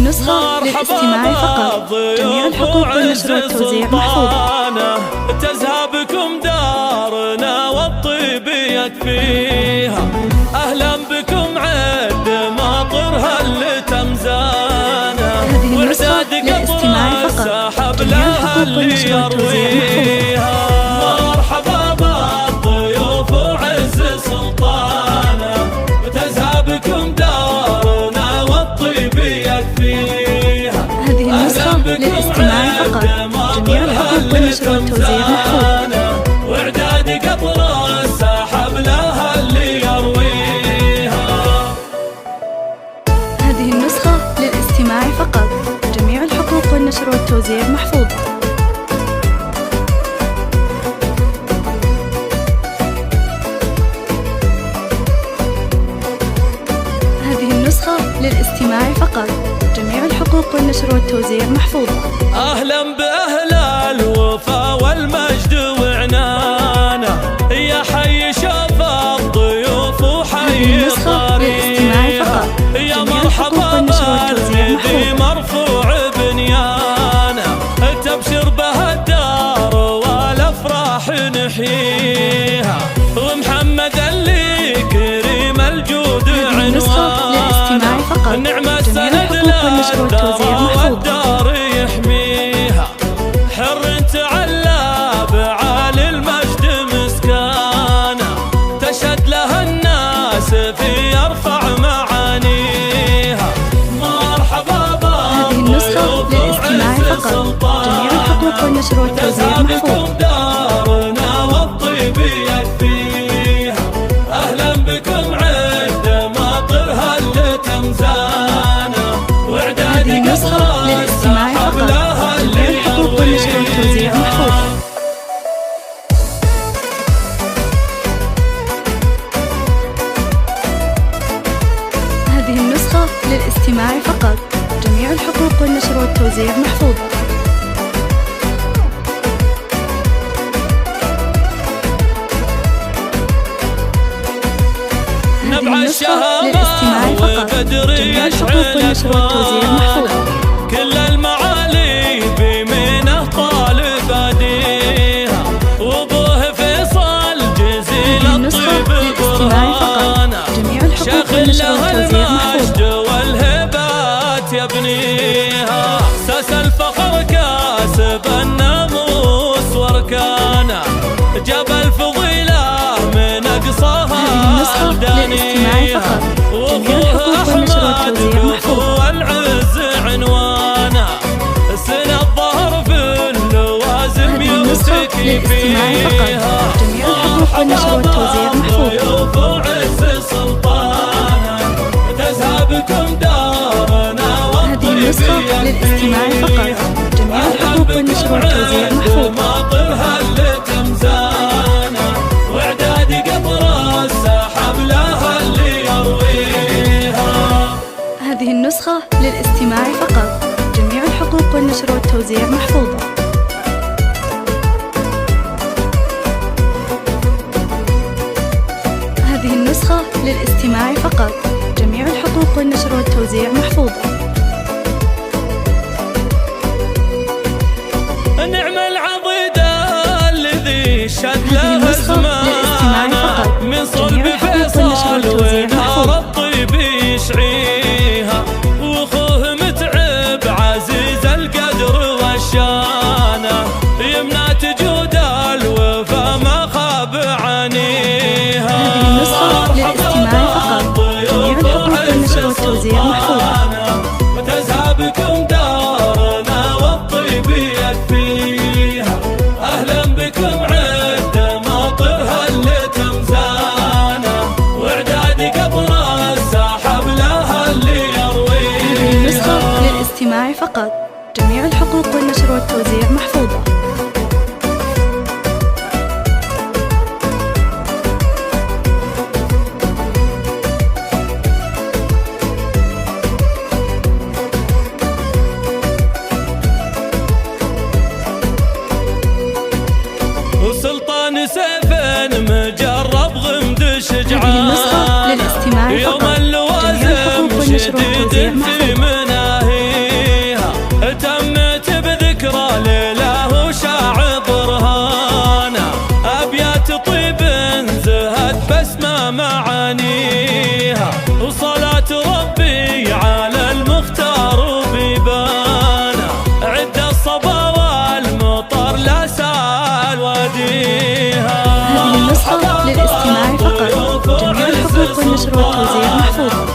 النسخة للاستماع فقط. جميع الحقوق والنشر والتوزيع محفوظة. تزهى بكم دارنا والطيب يكفيها، أهلا بكم عد ماطرها اللي تمزانا. هذه النسخة للاستماع فقط. جميع الحقوق والنشر والتوزيع محفوظة. مرحبا بالضيوف وعز سلطانه، تزهى بكم دارنا والطيب يكفيها. هذه النسخة للاستماع فقط. جميع الحقوق والنشر والتوزيع محفوظة. واعداد قطر السحب لها اللي يرويها. هذه النسخة للاستماع فقط. جميع الحقوق والنشر والتوزيع محفوظة. هذه النسخة للاستماع فقط. جميع الحقوق والنشر والتوزيع محفوظة. أهلا بأهل الوفا والمجد وعنانا، يا حي شوف الضيوف وحي طريقها. يا مرحبا بالذي مرفوع بنيانا، تبشر بها الدار والأفراح نحييها. ومحمد اللي كريم الجود عنوانه، نعم السند للدار والدار يحميها. حر تعلى بعالي المجد مسكانه، تشهد لها الناس في يرفع معانيها. مرحبا بالضيوف وعز سلطانه، جميع الحقوق والنشر والتوزيع محفوظة. دارنا والطيب يكفيها، أهلا بكم عد ماطرها اللي تمزانا. واعداد قطر السحب لها اللي يرويها. هذه النسخة للاستماع فقط. جميع الحقوق والنشر والتوزيع محفوظة. نبع الشهامة وبدر يشعل أكوانه، كل المعالي بيمينه طالب أديها. وابوه فيصل جزيل الطيب برهانه، شيخ له المجد والهبات يبنيها. ساس الفخر كاسب الناموس واركانه، جبل فضيله من اقصاها الدانيها. وابوه احمد قوه العز عنوانه، سن الظهر في اللوازم يمسك فيها. جميع الحقوق والنشر والتوزيع محفوظة. وعز سلطانه، تزهى بكم دارنا والطيب النسخة للاستماع فقط. جميع الحقوق والنشر والتوزيع محفوظة. ماطرها اللي تمزانا، واعداد قطر السحب لها اللي يرويها. هذه النسخة للاستماع فقط. جميع الحقوق والنشر والتوزيع محفوظة. هذه النسخة للاستماع فقط. جميع الحقوق والنشر والتوزيع محفوظة. نعم العضيد الذي شد له زمانه، من صلب فيصل ونار الطيب يشعيها. واخوه متعب عزيز القدر والشانه، يمنات جود الوفا ما خاب عنيها. هذه النسخة للاستماع فقط. جميع الحقوق والنشر والتوزيع محفوظة. على معانيها، وصلاة ربي على المختار وبيبانا، عد الصبا والمطر لا سال وديها. هذه النسخة للاستماع فقط، جميع الحقوق والنشر والتوزيع محفوظة.